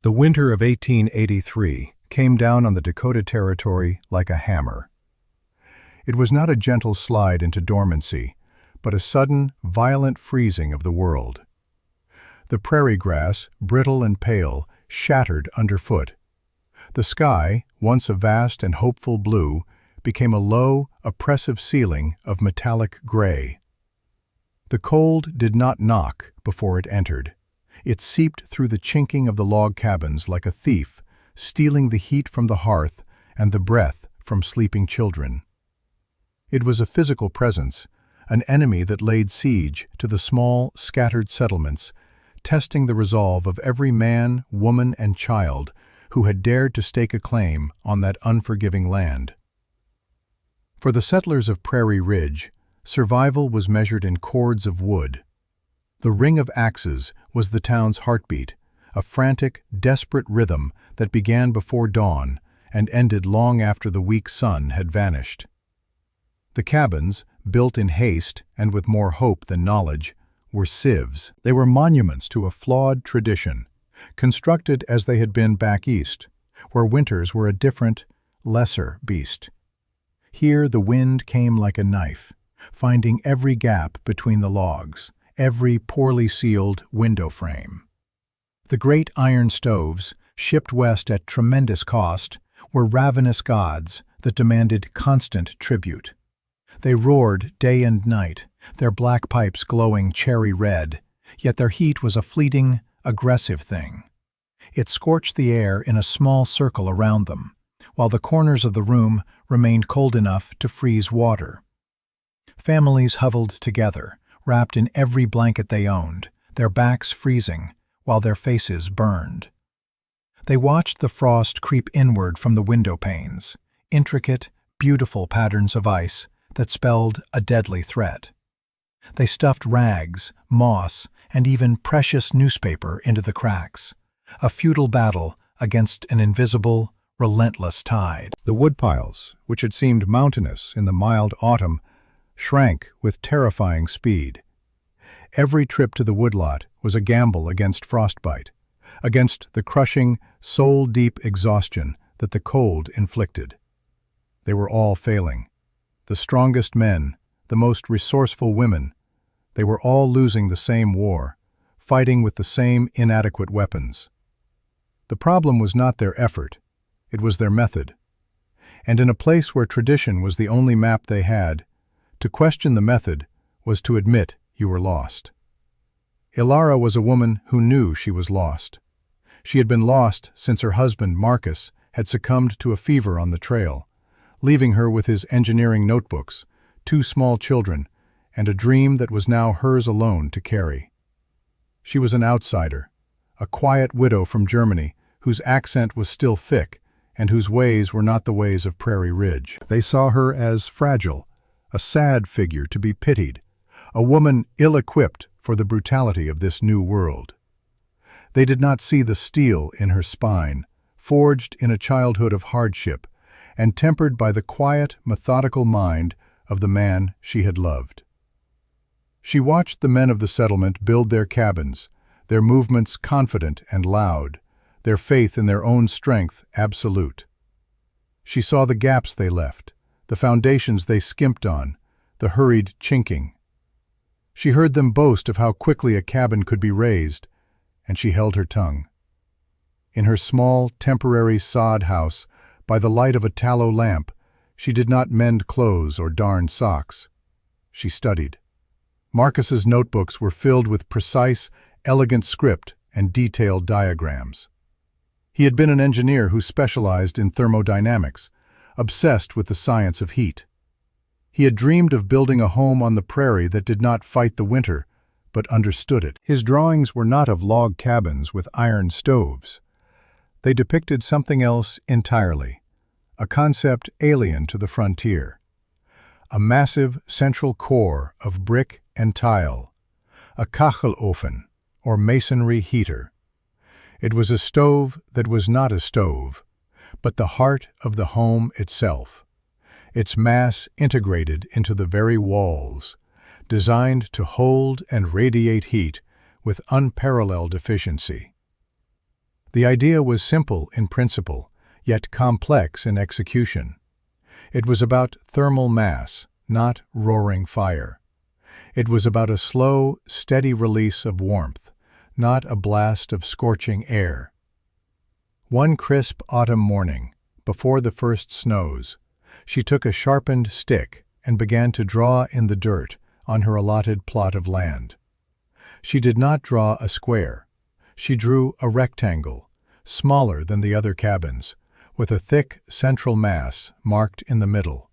The winter of 1883 came down on the Dakota Territory like a hammer. It was not a gentle slide into dormancy, but a sudden, violent freezing of the world. The prairie grass, brittle and pale, shattered underfoot. The sky, once a vast and hopeful blue, became a low, oppressive ceiling of metallic gray. The cold did not knock before it entered. It seeped through the chinking of the log cabins like a thief, stealing the heat from the hearth and the breath from sleeping children. It was a physical presence, an enemy that laid siege to the small, scattered settlements, testing the resolve of every man, woman, and child who had dared to stake a claim on that unforgiving land. For the settlers of Prairie Ridge, survival was measured in cords of wood. The ring of axes was the town's heartbeat, a frantic, desperate rhythm that began before dawn and ended long after the weak sun had vanished. The cabins, built in haste and with more hope than knowledge, were sieves. They were monuments to a flawed tradition, constructed as they had been back east, where winters were a different, lesser beast. Here the wind came like a knife, finding every gap between the logs, every poorly sealed window frame. The great iron stoves, shipped west at tremendous cost, were ravenous gods that demanded constant tribute. They roared day and night, their black pipes glowing cherry red, yet their heat was a fleeting, aggressive thing. It scorched the air in a small circle around them, while the corners of the room remained cold enough to freeze water. Families huddled together, wrapped in every blanket they owned, their backs freezing, while their faces burned. They watched the frost creep inward from the window panes, intricate, beautiful patterns of ice that spelled a deadly threat. They stuffed rags, moss, and even precious newspaper into the cracks, a futile battle against an invisible, relentless tide. The woodpiles, which had seemed mountainous in the mild autumn, shrank with terrifying speed. Every trip to the woodlot was a gamble against frostbite, against the crushing, soul-deep exhaustion that the cold inflicted. They were all failing. The strongest men, the most resourceful women, they were all losing the same war, fighting with the same inadequate weapons. The problem was not their effort, it was their method. And in a place where tradition was the only map they had, to question the method was to admit you were lost. Ilara was a woman who knew she was lost. She had been lost since her husband, Marcus, had succumbed to a fever on the trail, leaving her with his engineering notebooks, 2 small children, and a dream that was now hers alone to carry. She was an outsider, a quiet widow from Germany whose accent was still thick and whose ways were not the ways of Prairie Ridge. They saw her as fragile, a sad figure to be pitied, a woman ill-equipped for the brutality of this new world. They did not see the steel in her spine, forged in a childhood of hardship, and tempered by the quiet, methodical mind of the man she had loved. She watched the men of the settlement build their cabins, their movements confident and loud, their faith in their own strength absolute. She saw the gaps they left, the foundations they skimped on, the hurried chinking. She heard them boast of how quickly a cabin could be raised, and she held her tongue. In her small, temporary sod house, by the light of a tallow lamp, she did not mend clothes or darn socks. She studied. Marcus's notebooks were filled with precise, elegant script and detailed diagrams. He had been an engineer who specialized in thermodynamics, obsessed with the science of heat. He had dreamed of building a home on the prairie that did not fight the winter, but understood it. His drawings were not of log cabins with iron stoves. They depicted something else entirely, a concept alien to the frontier. A massive central core of brick and tile, a kachelofen, or masonry heater. It was a stove that was not a stove, but the heart of the home itself, its mass integrated into the very walls, designed to hold and radiate heat with unparalleled efficiency. The idea was simple in principle, yet complex in execution. It was about thermal mass, not roaring fire. It was about a slow, steady release of warmth, not a blast of scorching air. One crisp autumn morning, before the first snows, she took a sharpened stick and began to draw in the dirt on her allotted plot of land. She did not draw a square. She drew a rectangle, smaller than the other cabins, with a thick central mass marked in the middle.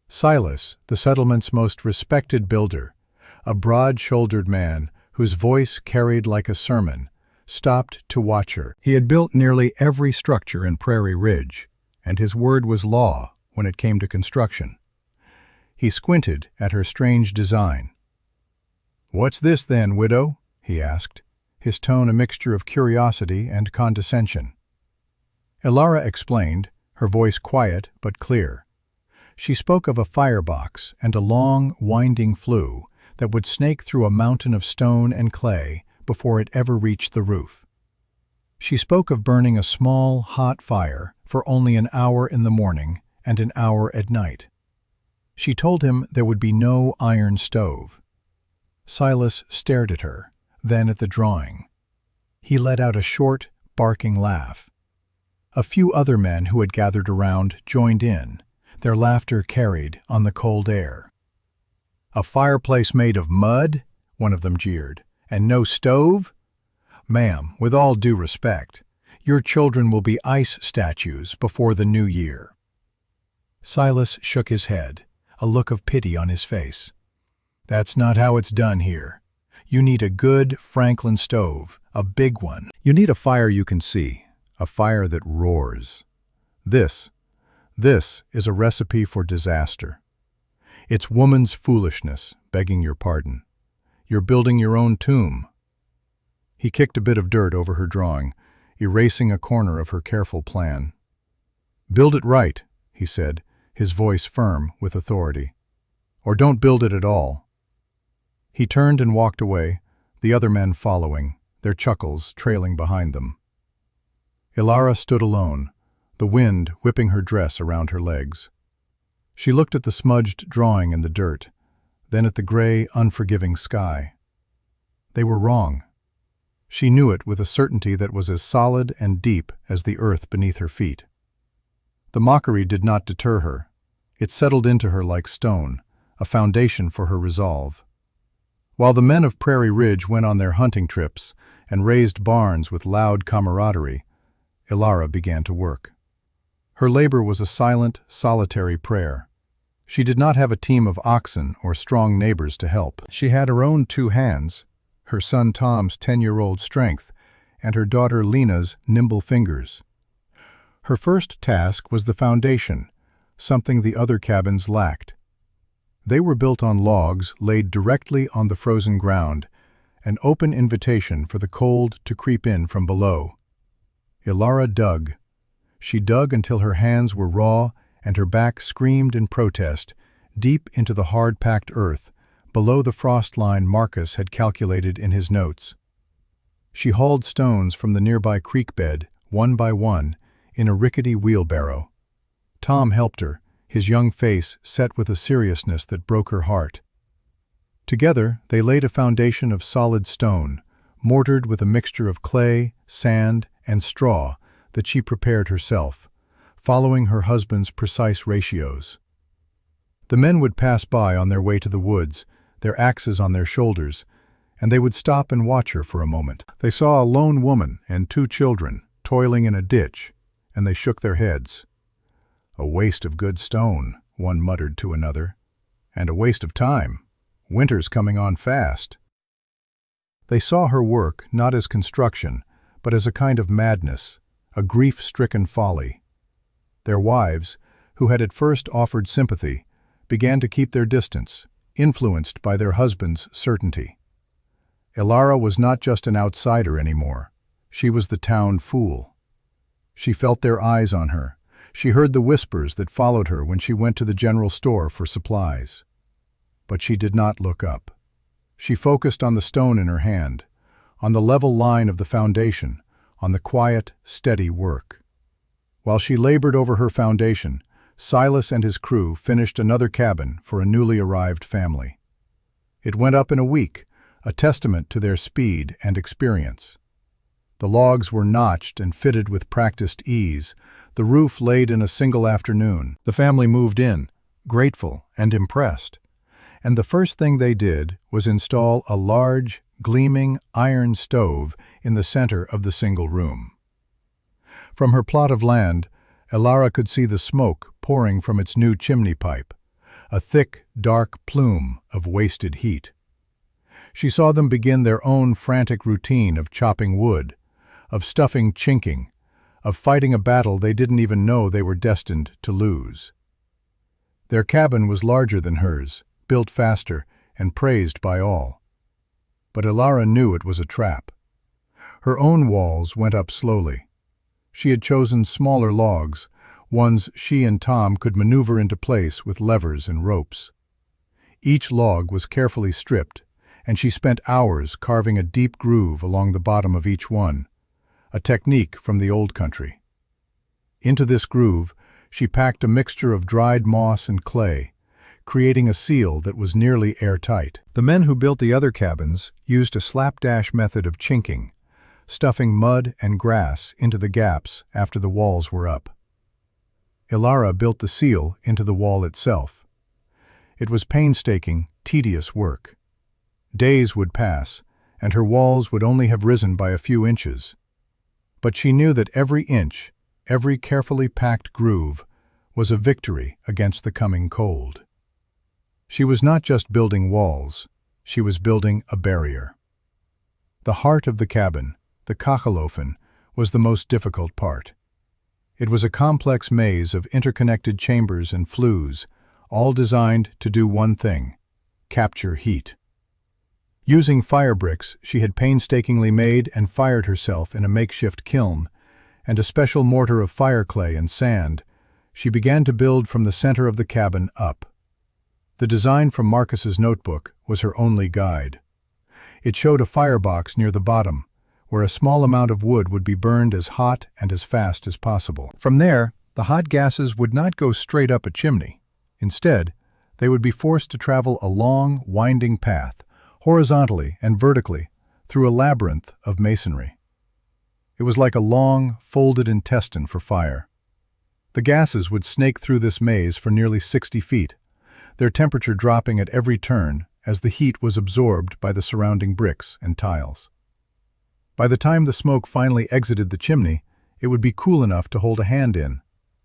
Silas, the settlement's most respected builder, a broad-shouldered man whose voice carried like a sermon, stopped to watch her. He had built nearly every structure in Prairie Ridge, and his word was law when it came to construction. He squinted at her strange design. "What's this then, widow?" he asked, his tone a mixture of curiosity and condescension. Ilara explained, her voice quiet but clear. She spoke of a firebox and a long, winding flue that would snake through a mountain of stone and clay before it ever reached the roof. She spoke of burning a small, hot fire for only an hour in the morning and an hour at night. She told him there would be no iron stove. Silas stared at her, then at the drawing. He let out a short, barking laugh. A few other men who had gathered around joined in, their laughter carried on the cold air. "A fireplace made of mud?" one of them jeered. "And no stove? Ma'am, with all due respect, your children will be ice statues before the new year." Silas shook his head, a look of pity on his face. "That's not how it's done here. You need a good Franklin stove, a big one. You need a fire you can see, a fire that roars. This is a recipe for disaster. It's woman's foolishness, begging your pardon. You're building your own tomb." He kicked a bit of dirt over her drawing, erasing a corner of her careful plan. "Build it right," he said, his voice firm with authority. "Or don't build it at all." He turned and walked away, the other men following, their chuckles trailing behind them. Ilara stood alone, the wind whipping her dress around her legs. She looked at the smudged drawing in the dirt, then at the gray, unforgiving sky. They were wrong. She knew it with a certainty that was as solid and deep as the earth beneath her feet. The mockery did not deter her. It settled into her like stone, a foundation for her resolve. While the men of Prairie Ridge went on their hunting trips and raised barns with loud camaraderie, Ilara began to work. Her labor was a silent, solitary prayer. She did not have a team of oxen or strong neighbors to help. She had her own 2 hands, her son Tom's 10-year-old strength, and her daughter Lena's nimble fingers. Her first task was the foundation, something the other cabins lacked. They were built on logs laid directly on the frozen ground, an open invitation for the cold to creep in from below. Ilara dug. She dug until her hands were raw and her back screamed in protest, deep into the hard-packed earth, below the frost line Marcus had calculated in his notes. She hauled stones from the nearby creek bed, one by one, in a rickety wheelbarrow. Tom helped her, his young face set with a seriousness that broke her heart. Together, they laid a foundation of solid stone, mortared with a mixture of clay, sand, and straw that she prepared herself, following her husband's precise ratios. The men would pass by on their way to the woods, their axes on their shoulders, and they would stop and watch her for a moment. They saw a lone woman and 2 children toiling in a ditch, and they shook their heads. "A waste of good stone," one muttered to another, "and a waste of time. Winter's coming on fast." They saw her work not as construction, but as a kind of madness, a grief-stricken folly. Their wives, who had at first offered sympathy, began to keep their distance, influenced by their husbands' certainty. Ilara was not just an outsider anymore. She was the town fool. She felt their eyes on her. She heard the whispers that followed her when she went to the general store for supplies. But she did not look up. She focused on the stone in her hand, on the level line of the foundation, on the quiet, steady work. While she labored over her foundation, Silas and his crew finished another cabin for a newly arrived family. It went up in a week, a testament to their speed and experience. The logs were notched and fitted with practiced ease, the roof laid in a single afternoon. The family moved in, grateful and impressed, and the first thing they did was install a large, gleaming iron stove in the center of the single room. From her plot of land, Elara could see the smoke pouring from its new chimney pipe, a thick, dark plume of wasted heat. She saw them begin their own frantic routine of chopping wood, of stuffing chinking, of fighting a battle they didn't even know they were destined to lose. Their cabin was larger than hers, built faster, and praised by all. But Elara knew it was a trap. Her own walls went up slowly. She had chosen smaller logs, ones she and Tom could maneuver into place with levers and ropes. Each log was carefully stripped, and she spent hours carving a deep groove along the bottom of each one, a technique from the old country. Into this groove, she packed a mixture of dried moss and clay, creating a seal that was nearly airtight. The men who built the other cabins used a slapdash method of chinking, stuffing mud and grass into the gaps after the walls were up. Elara built the seal into the wall itself. It was painstaking, tedious work. Days would pass, and her walls would only have risen by a few inches. But she knew that every inch, every carefully packed groove, was a victory against the coming cold. She was not just building walls, she was building a barrier. The heart of the cabin, the kachelofen, was the most difficult part. It was a complex maze of interconnected chambers and flues, all designed to do one thing: capture heat. Using fire bricks she had painstakingly made and fired herself in a makeshift kiln, and a special mortar of fire clay and sand, she began to build from the center of the cabin up. The design from Marcus's notebook was her only guide. It showed a firebox near the bottom, where a small amount of wood would be burned as hot and as fast as possible. From there, the hot gases would not go straight up a chimney. Instead, they would be forced to travel a long, winding path, horizontally and vertically, through a labyrinth of masonry. It was like a long, folded intestine for fire. The gases would snake through this maze for nearly 60 feet, their temperature dropping at every turn as the heat was absorbed by the surrounding bricks and tiles. By the time the smoke finally exited the chimney, it would be cool enough to hold a hand in,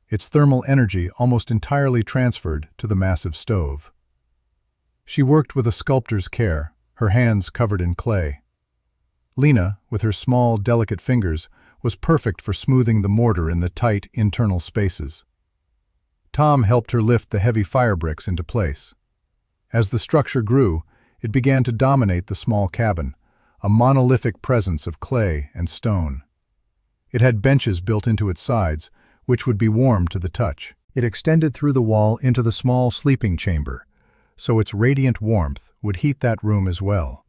its thermal energy almost entirely transferred to the massive stove. She worked with a sculptor's care, her hands covered in clay. Lena, with her small, delicate fingers, was perfect for smoothing the mortar in the tight internal spaces. Tom helped her lift the heavy fire bricks into place. As the structure grew, it began to dominate the small cabin, a monolithic presence of clay and stone. It had benches built into its sides, which would be warm to the touch. It extended through the wall into the small sleeping chamber, so its radiant warmth would heat that room as well.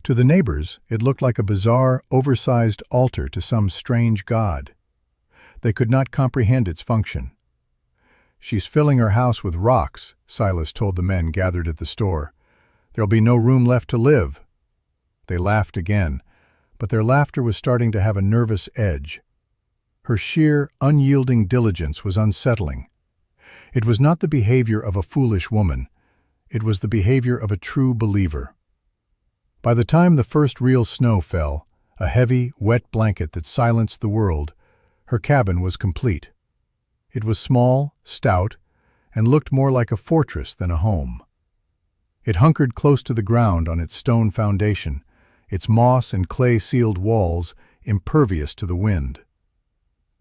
To the neighbors, it looked like a bizarre, oversized altar to some strange god. They could not comprehend its function. "She's filling her house with rocks," Silas told the men gathered at the store. "There'll be no room left to live." They laughed again, but their laughter was starting to have a nervous edge. Her sheer, unyielding diligence was unsettling. It was not the behavior of a foolish woman. It was the behavior of a true believer. By the time the first real snow fell, a heavy, wet blanket that silenced the world, her cabin was complete. It was small, stout, and looked more like a fortress than a home. It hunkered close to the ground on its stone foundation, its moss and clay-sealed walls impervious to the wind.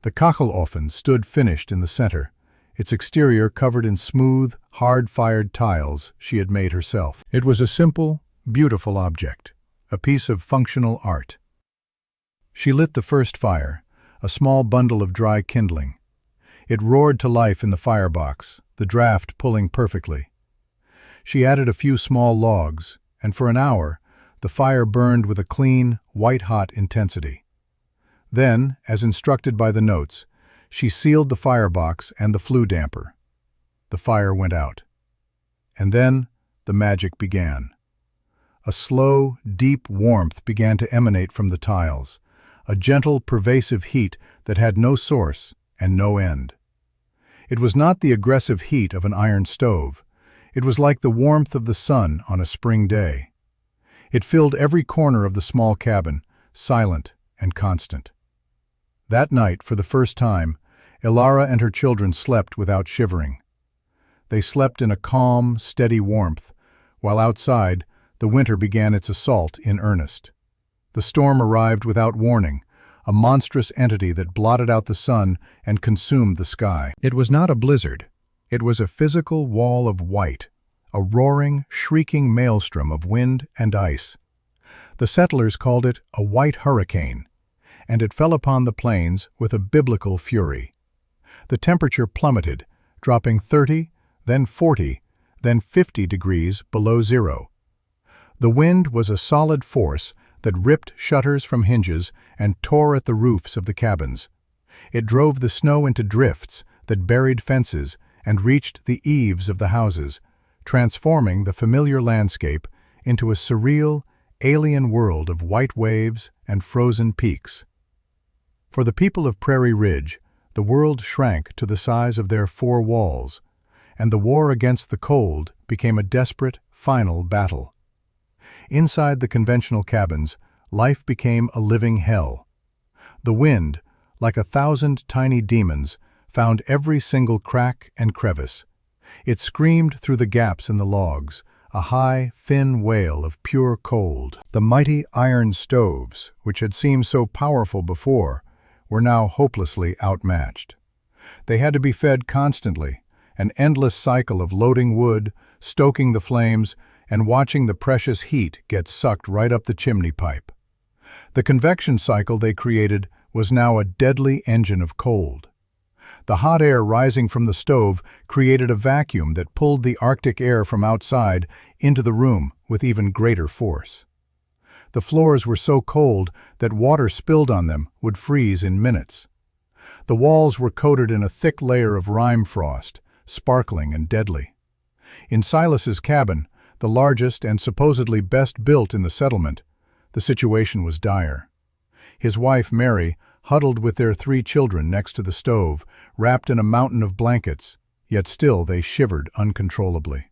The kachelofen stood finished in the center, its exterior covered in smooth, hard-fired tiles she had made herself. It was a simple, beautiful object, a piece of functional art. She lit the first fire, a small bundle of dry kindling. It roared to life in the firebox, the draft pulling perfectly. She added a few small logs, and for an hour, the fire burned with a clean, white-hot intensity. Then, as instructed by the notes, she sealed the firebox and the flue damper. The fire went out. And then the magic began. A slow, deep warmth began to emanate from the tiles, a gentle, pervasive heat that had no source and no end. It was not the aggressive heat of an iron stove. It was like the warmth of the sun on a spring day. It filled every corner of the small cabin, silent and constant. That night, for the first time, Ilara and her children slept without shivering. They slept in a calm, steady warmth, while outside, the winter began its assault in earnest. The storm arrived without warning, a monstrous entity that blotted out the sun and consumed the sky. It was not a blizzard. It was a physical wall of white, a roaring, shrieking maelstrom of wind and ice. The settlers called it a white hurricane, and it fell upon the plains with a biblical fury. The temperature plummeted, dropping 30, then 40, then 50 degrees below zero. The wind was a solid force that ripped shutters from hinges and tore at the roofs of the cabins. It drove the snow into drifts that buried fences and reached the eaves of the houses, transforming the familiar landscape into a surreal, alien world of white waves and frozen peaks. For the people of Prairie Ridge, the world shrank to the size of their four walls, and the war against the cold became a desperate, final battle. Inside the conventional cabins, life became a living hell. The wind, like 1,000 tiny demons, found every single crack and crevice. It screamed through the gaps in the logs, a high, thin wail of pure cold. The mighty iron stoves, which had seemed so powerful before, were now hopelessly outmatched. They had to be fed constantly, an endless cycle of loading wood, stoking the flames, and watching the precious heat get sucked right up the chimney pipe. The convection cycle they created was now a deadly engine of cold. The hot air rising from the stove created a vacuum that pulled the Arctic air from outside into the room with even greater force. The floors were so cold that water spilled on them would freeze in minutes. The walls were coated in a thick layer of rime frost, sparkling and deadly. In Silas's cabin, the largest and supposedly best built in the settlement, the situation was dire. His wife, Mary, huddled with their 3 children next to the stove, wrapped in a mountain of blankets, yet still they shivered uncontrollably.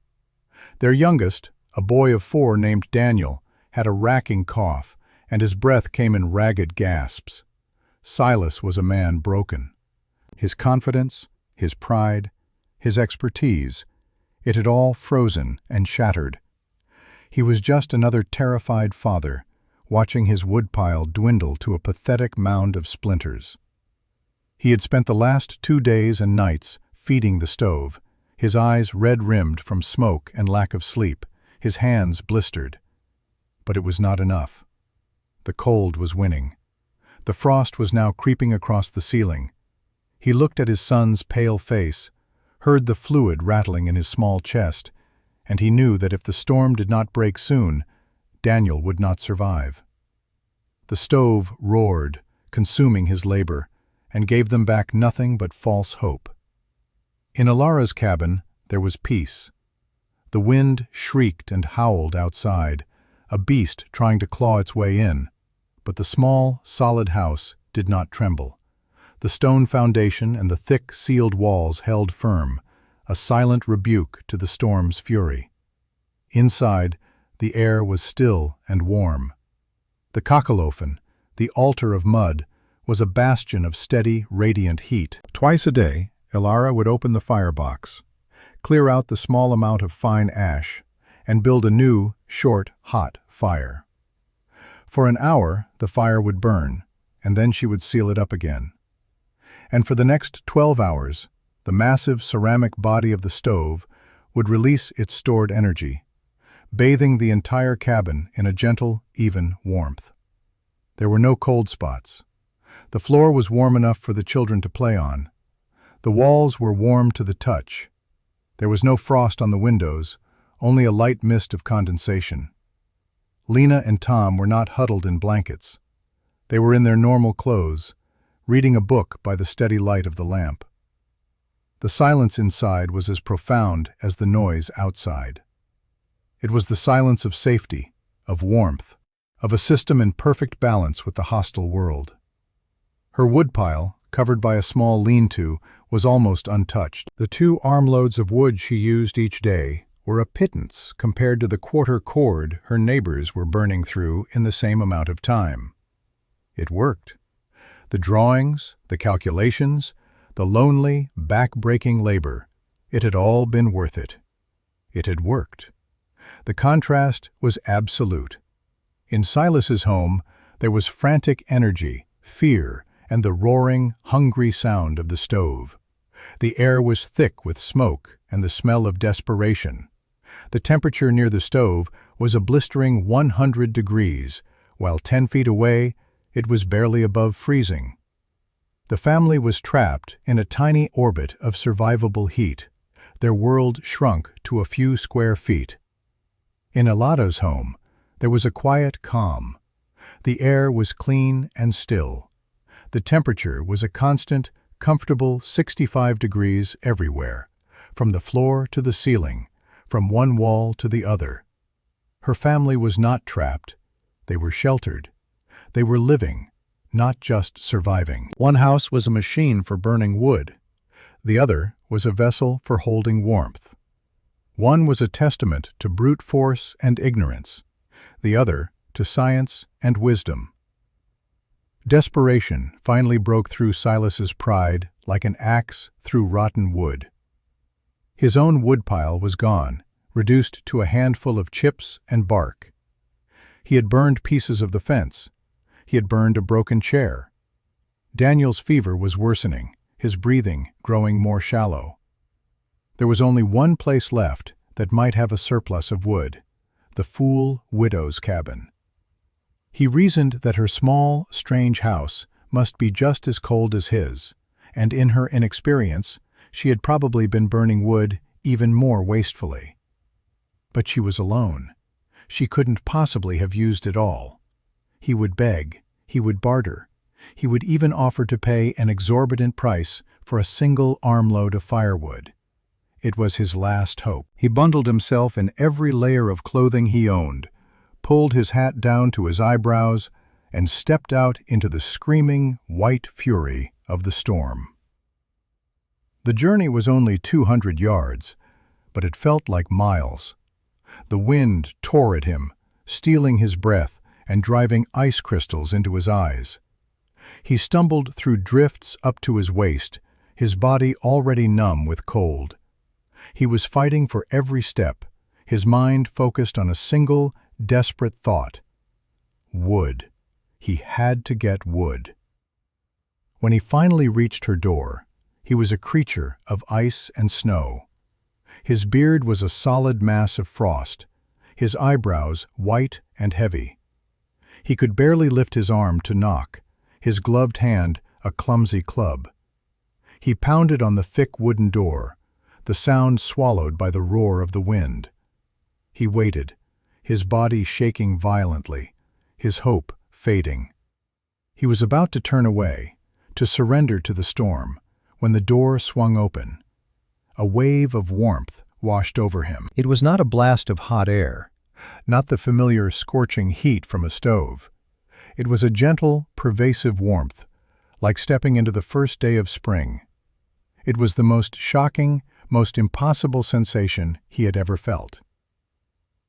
Their youngest, a boy of 4 named Daniel, had a racking cough, and his breath came in ragged gasps. Silas was a man broken. His confidence, his pride, his expertise, it had all frozen and shattered. He was just another terrified father, watching his woodpile dwindle to a pathetic mound of splinters. He had spent the last 2 days and nights feeding the stove, his eyes red-rimmed from smoke and lack of sleep, his hands blistered. But it was not enough. The cold was winning. The frost was now creeping across the ceiling. He looked at his son's pale face, heard the fluid rattling in his small chest, and he knew that if the storm did not break soon, Daniel would not survive. The stove roared, consuming his labor, and gave them back nothing but false hope. In Ilara's cabin, there was peace. The wind shrieked and howled outside, a beast trying to claw its way in, but the small, solid house did not tremble. The stone foundation and the thick, sealed walls held firm, a silent rebuke to the storm's fury. Inside, the air was still and warm. The Kakelofen, the altar of mud, was a bastion of steady, radiant heat. Twice a day, Ilara would open the firebox, clear out the small amount of fine ash, and build a new, short, hot fire. For an hour, the fire would burn, and then she would seal it up again. And for the next 12 hours, the massive ceramic body of the stove would release its stored energy, bathing the entire cabin in a gentle, even warmth. There were no cold spots. The floor was warm enough for the children to play on. The walls were warm to the touch. There was no frost on the windows, only a light mist of condensation. Lena and Tom were not huddled in blankets. They were in their normal clothes, reading a book by the steady light of the lamp. The silence inside was as profound as the noise outside. It was the silence of safety, of warmth, of a system in perfect balance with the hostile world. Her woodpile, covered by a small lean-to, was almost untouched. The 2 armloads of wood she used each day were a pittance compared to the quarter cord her neighbors were burning through in the same amount of time. It worked. The drawings, the calculations, the lonely, back-breaking labor, it had all been worth it. It had worked. The contrast was absolute. In Silas's home, there was frantic energy, fear, and the roaring, hungry sound of the stove. The air was thick with smoke and the smell of desperation. The temperature near the stove was a blistering 100 degrees, while 10 feet away it was barely above freezing. The family was trapped in a tiny orbit of survivable heat. Their world shrunk to a few square feet. In Alada's home, there was a quiet calm. The air was clean and still. The temperature was a constant, comfortable 65 degrees everywhere, from the floor to the ceiling, from one wall to the other. Her family was not trapped. They were sheltered. They were living, not just surviving. One house was a machine for burning wood. The other was a vessel for holding warmth. One was a testament to brute force and ignorance. The other to science and wisdom. Desperation finally broke through Silas's pride like an axe through rotten wood. His own woodpile was gone, reduced to a handful of chips and bark. He had burned pieces of the fence. He had burned a broken chair. Daniel's fever was worsening, his breathing growing more shallow. There was only one place left that might have a surplus of wood, the fool widow's cabin. He reasoned that her small, strange house must be just as cold as his, and in her inexperience, she had probably been burning wood even more wastefully. But she was alone. She couldn't possibly have used it all. He would beg, he would barter, he would even offer to pay an exorbitant price for a single armload of firewood. It was his last hope. He bundled himself in every layer of clothing he owned, pulled his hat down to his eyebrows, and stepped out into the screaming, white fury of the storm. The journey was only 200 yards, but it felt like miles. The wind tore at him, stealing his breath and driving ice crystals into his eyes. He stumbled through drifts up to his waist, his body already numb with cold. He was fighting for every step, his mind focused on a single, desperate thought. Wood. He had to get wood. When he finally reached her door, he was a creature of ice and snow. His beard was a solid mass of frost, his eyebrows white and heavy. He could barely lift his arm to knock, his gloved hand a clumsy club. He pounded on the thick wooden door, the sound swallowed by the roar of the wind. He waited, his body shaking violently, his hope fading. He was about to turn away, to surrender to the storm, when the door swung open. A wave of warmth washed over him. It was not a blast of hot air, not the familiar scorching heat from a stove. It was a gentle, pervasive warmth, like stepping into the first day of spring. It was the most shocking, most impossible sensation he had ever felt.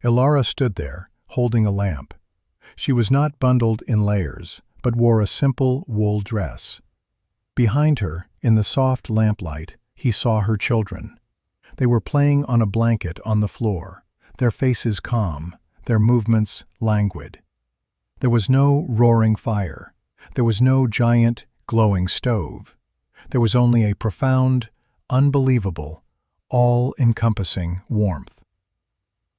Ilara stood there, holding a lamp. She was not bundled in layers, but wore a simple wool dress. Behind her, in the soft lamplight, he saw her children. They were playing on a blanket on the floor, their faces calm, their movements languid. There was no roaring fire. There was no giant, glowing stove. There was only a profound, unbelievable, all-encompassing warmth.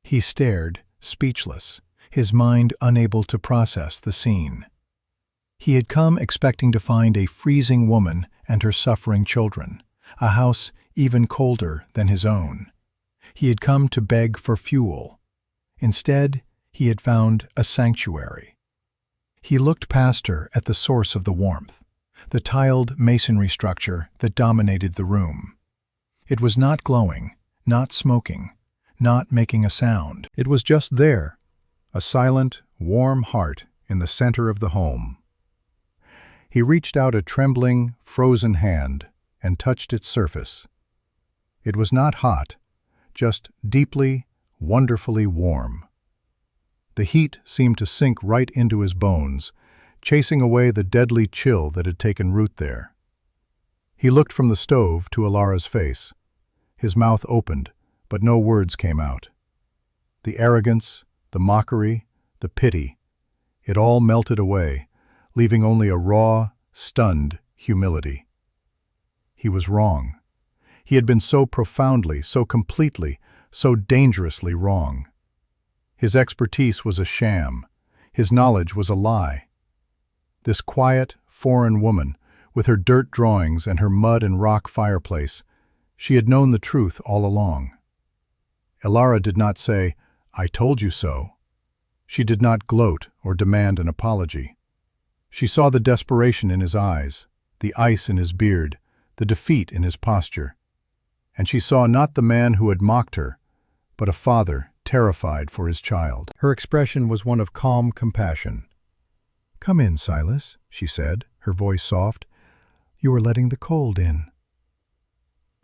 He stared, speechless, his mind unable to process the scene. He had come expecting to find a freezing woman and her suffering children, a house even colder than his own. He had come to beg for fuel. Instead, he had found a sanctuary. He looked past her at the source of the warmth, the tiled masonry structure that dominated the room. It was not glowing, not smoking, not making a sound. It was just there, a silent, warm heart in the center of the home. He reached out a trembling, frozen hand and touched its surface. It was not hot, just deeply, wonderfully warm. The heat seemed to sink right into his bones, chasing away the deadly chill that had taken root there. He looked from the stove to Alara's face. His mouth opened, but no words came out. The arrogance, the mockery, the pity, it all melted away, leaving only a raw, stunned humility. He was wrong. He had been so profoundly, so completely, so dangerously wrong. His expertise was a sham. His knowledge was a lie. This quiet, foreign woman, with her dirt drawings and her mud and rock fireplace, she had known the truth all along. Alara did not say, "I told you so." She did not gloat or demand an apology. She saw the desperation in his eyes, the ice in his beard, the defeat in his posture. And she saw not the man who had mocked her, but a father terrified for his child. Her expression was one of calm compassion. "Come in, Silas," she said, her voice soft. "You are letting the cold in."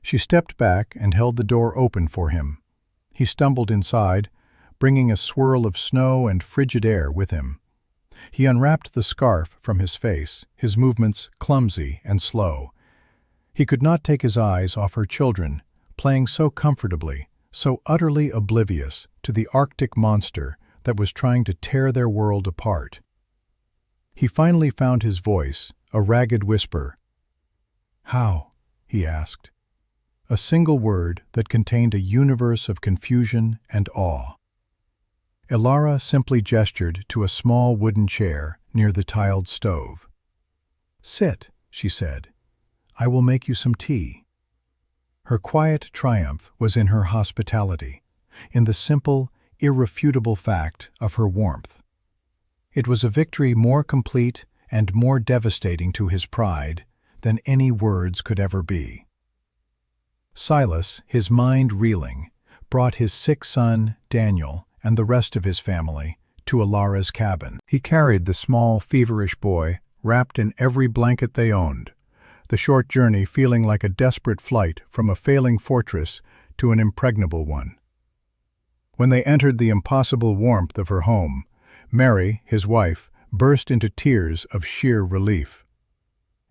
She stepped back and held the door open for him. He stumbled inside, bringing a swirl of snow and frigid air with him. He unwrapped the scarf from his face, his movements clumsy and slow. He could not take his eyes off her children, playing so comfortably, so utterly oblivious to the Arctic monster that was trying to tear their world apart. He finally found his voice, a ragged whisper. "How?" he asked. A single word that contained a universe of confusion and awe. Alara simply gestured to a small wooden chair near the tiled stove. "Sit," she said. "I will make you some tea." Her quiet triumph was in her hospitality, in the simple, irrefutable fact of her warmth. It was a victory more complete and more devastating to his pride than any words could ever be. Silas, his mind reeling, brought his sick son, Daniel, and the rest of his family to Alara's cabin. He carried the small, feverish boy, wrapped in every blanket they owned, the short journey feeling like a desperate flight from a failing fortress to an impregnable one. When they entered the impossible warmth of her home, Mary, his wife, burst into tears of sheer relief.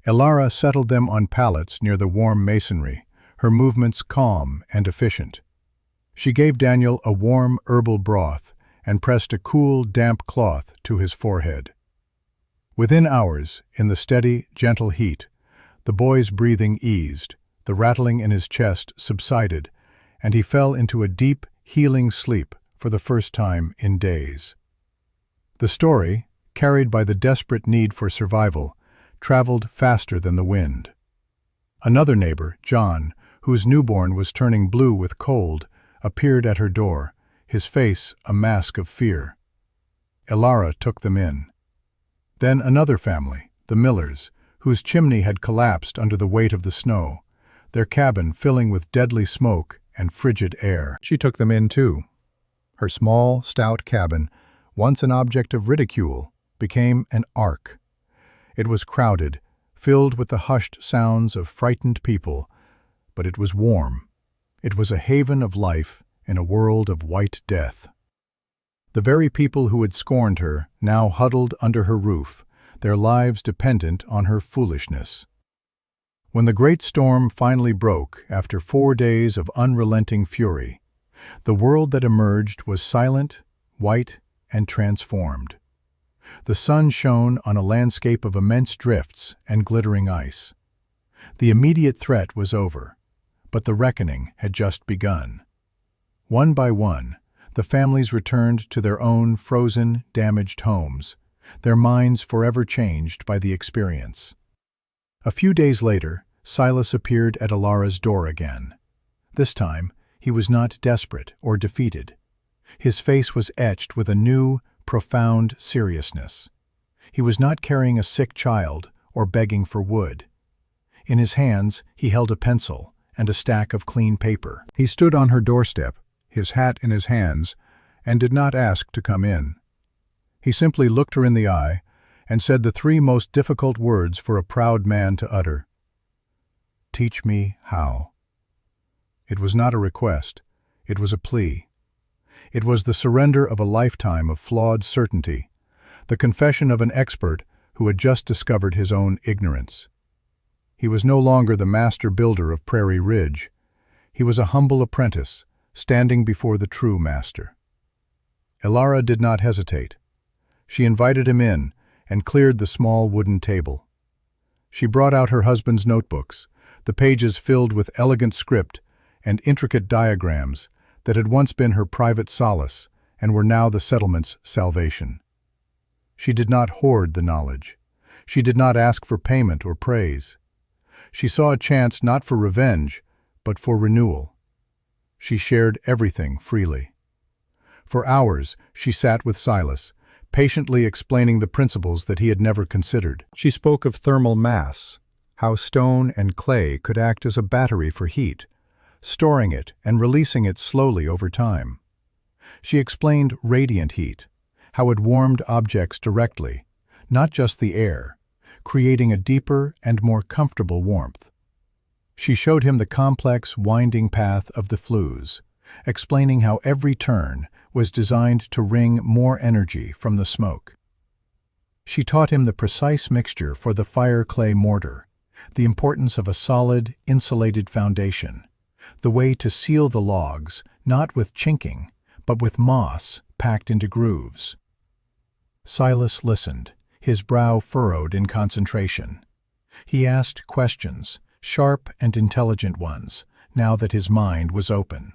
Alara settled them on pallets near the warm masonry, her movements calm and efficient. She gave Daniel a warm herbal broth and pressed a cool, damp cloth to his forehead. Within hours, in the steady, gentle heat, the boy's breathing eased, the rattling in his chest subsided, and he fell into a deep, healing sleep for the first time in days. The story, carried by the desperate need for survival, traveled faster than the wind. Another neighbor, John, whose newborn was turning blue with cold, appeared at her door, his face a mask of fear. Alara took them in. Then another family, the Millers, whose chimney had collapsed under the weight of the snow, their cabin filling with deadly smoke and frigid air. She took them in too. Her small, stout cabin, once an object of ridicule, became an ark. It was crowded, filled with the hushed sounds of frightened people, but it was warm. It was a haven of life in a world of white death. The very people who had scorned her now huddled under her roof, their lives dependent on her foolishness. When the great storm finally broke after 4 days of unrelenting fury, the world that emerged was silent, white, and transformed. The sun shone on a landscape of immense drifts and glittering ice. The immediate threat was over, but the reckoning had just begun. One by one, the families returned to their own frozen, damaged homes, their minds forever changed by the experience. A few days later, Silas appeared at Alara's door again. This time, he was not desperate or defeated. His face was etched with a new, profound seriousness. He was not carrying a sick child or begging for wood. In his hands, he held a pencil and a stack of clean paper. He stood on her doorstep, his hat in his hands, and did not ask to come in. He simply looked her in the eye and said the three most difficult words for a proud man to utter. "Teach me how." It was not a request. It was a plea. It was the surrender of a lifetime of flawed certainty, the confession of an expert who had just discovered his own ignorance. He was no longer the master builder of Prairie Ridge. He was a humble apprentice, standing before the true master. Ilara did not hesitate. She invited him in and cleared the small wooden table. She brought out her husband's notebooks, the pages filled with elegant script and intricate diagrams that had once been her private solace and were now the settlement's salvation. She did not hoard the knowledge. She did not ask for payment or praise. She saw a chance not for revenge, but for renewal. She shared everything freely. For hours, she sat with Silas, patiently explaining the principles that he had never considered. She spoke of thermal mass, how stone and clay could act as a battery for heat, storing it and releasing it slowly over time. She explained radiant heat, how it warmed objects directly, not just the air, creating a deeper and more comfortable warmth. She showed him the complex, winding path of the flues, explaining how every turn was designed to wring more energy from the smoke. She taught him the precise mixture for the fire-clay mortar, the importance of a solid, insulated foundation, the way to seal the logs, not with chinking, but with moss packed into grooves. Silas listened, his brow furrowed in concentration. He asked questions, sharp and intelligent ones, now that his mind was open.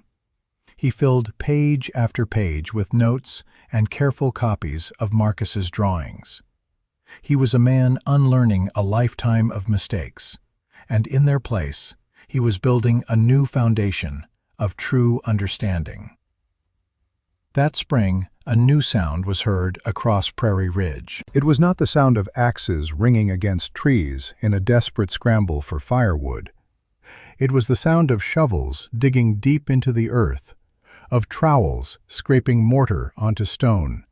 He filled page after page with notes and careful copies of Marcus's drawings. He was a man unlearning a lifetime of mistakes, and in their place, he was building a new foundation of true understanding. That spring, a new sound was heard across Prairie Ridge. It was not the sound of axes ringing against trees in a desperate scramble for firewood. It was the sound of shovels digging deep into the earth, of trowels scraping mortar onto stone,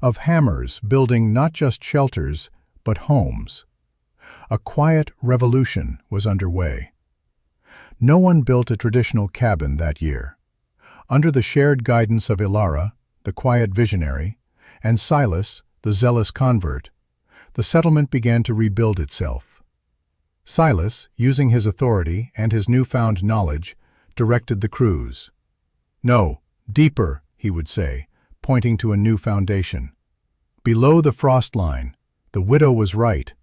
of hammers building not just shelters, but homes. A quiet revolution was underway. No one built a traditional cabin that year. Under the shared guidance of Ilara, the quiet visionary, and Silas, the zealous convert, the settlement began to rebuild itself. Silas, using his authority and his newfound knowledge, directed the crews. "No, deeper," he would say, pointing to a new foundation. "Below the frost line, the widow was right."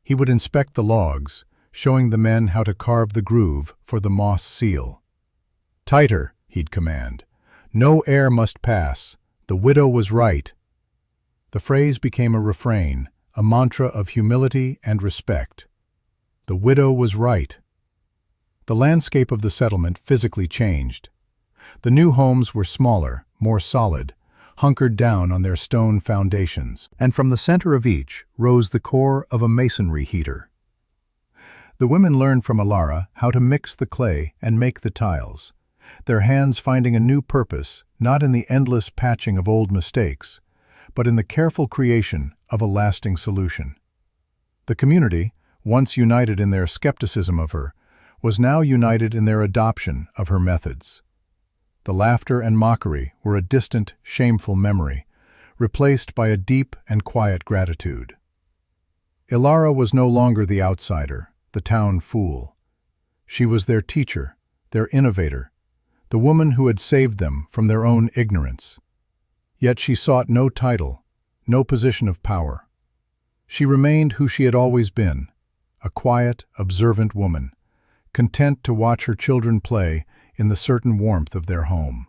He would inspect the logs, showing the men how to carve the groove for the moss seal. "Tighter," he'd command. "No air must pass. The widow was right." The phrase became a refrain, a mantra of humility and respect. The widow was right. The landscape of the settlement physically changed. The new homes were smaller, more solid, hunkered down on their stone foundations, and from the center of each rose the core of a masonry heater. The women learned from Ilara how to mix the clay and make the tiles, their hands finding a new purpose not in the endless patching of old mistakes, but in the careful creation of a lasting solution. The community, once united in their skepticism of her, was now united in their adoption of her methods. The laughter and mockery were a distant, shameful memory, replaced by a deep and quiet gratitude. Ilara was no longer the outsider, the town fool. She was their teacher, their innovator, the woman who had saved them from their own ignorance. Yet she sought no title, no position of power. She remained who she had always been, a quiet, observant woman, content to watch her children play in the certain warmth of their home.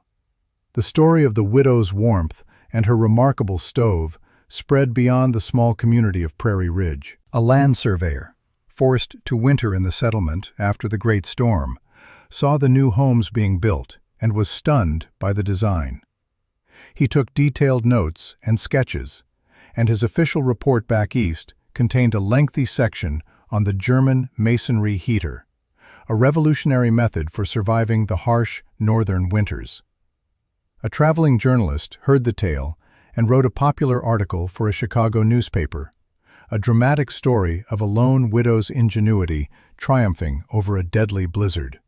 The story of the widow's warmth and her remarkable stove spread beyond the small community of Prairie Ridge. A land surveyor, forced to winter in the settlement after the Great Storm, saw the new homes being built and was stunned by the design. He took detailed notes and sketches, and his official report back east contained a lengthy section on the German masonry heater, a revolutionary method for surviving the harsh northern winters. A traveling journalist heard the tale and wrote a popular article for a Chicago newspaper, a dramatic story of a lone widow's ingenuity triumphing over a deadly blizzard.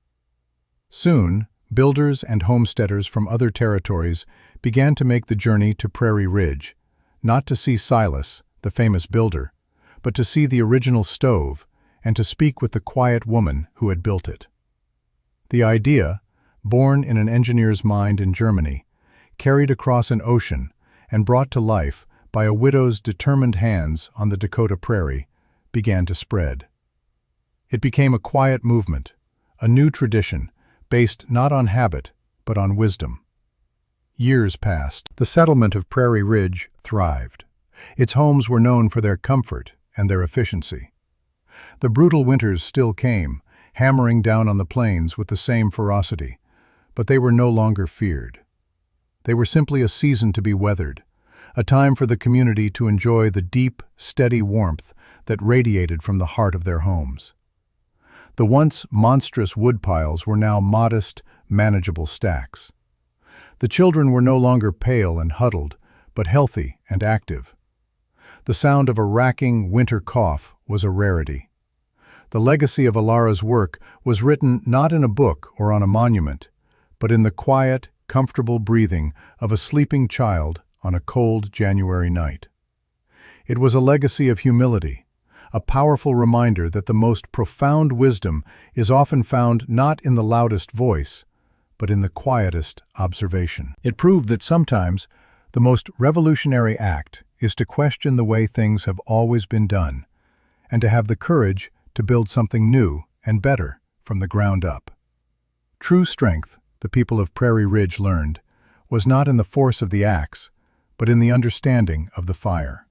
Soon, builders and homesteaders from other territories began to make the journey to Prairie Ridge, not to see Silas, the famous builder, but to see the original stove and to speak with the quiet woman who had built it. The idea, born in an engineer's mind in Germany, carried across an ocean and brought to life by a widow's determined hands on the Dakota prairie, began to spread. It became a quiet movement, a new tradition, based not on habit, but on wisdom. Years passed. The settlement of Prairie Ridge thrived. Its homes were known for their comfort and their efficiency. The brutal winters still came, hammering down on the plains with the same ferocity, but they were no longer feared. They were simply a season to be weathered, a time for the community to enjoy the deep, steady warmth that radiated from the heart of their homes. The once monstrous woodpiles were now modest, manageable stacks. The children were no longer pale and huddled, but healthy and active. The sound of a racking winter cough was a rarity. The legacy of Alara's work was written not in a book or on a monument, but in the quiet, comfortable breathing of a sleeping child on a cold January night. It was a legacy of humility, a powerful reminder that the most profound wisdom is often found not in the loudest voice, but in the quietest observation. It proved that sometimes the most revolutionary act is to question the way things have always been done, and to have the courage to build something new and better from the ground up. True strength, the people of Prairie Ridge learned, was not in the force of the axe, but in the understanding of the fire.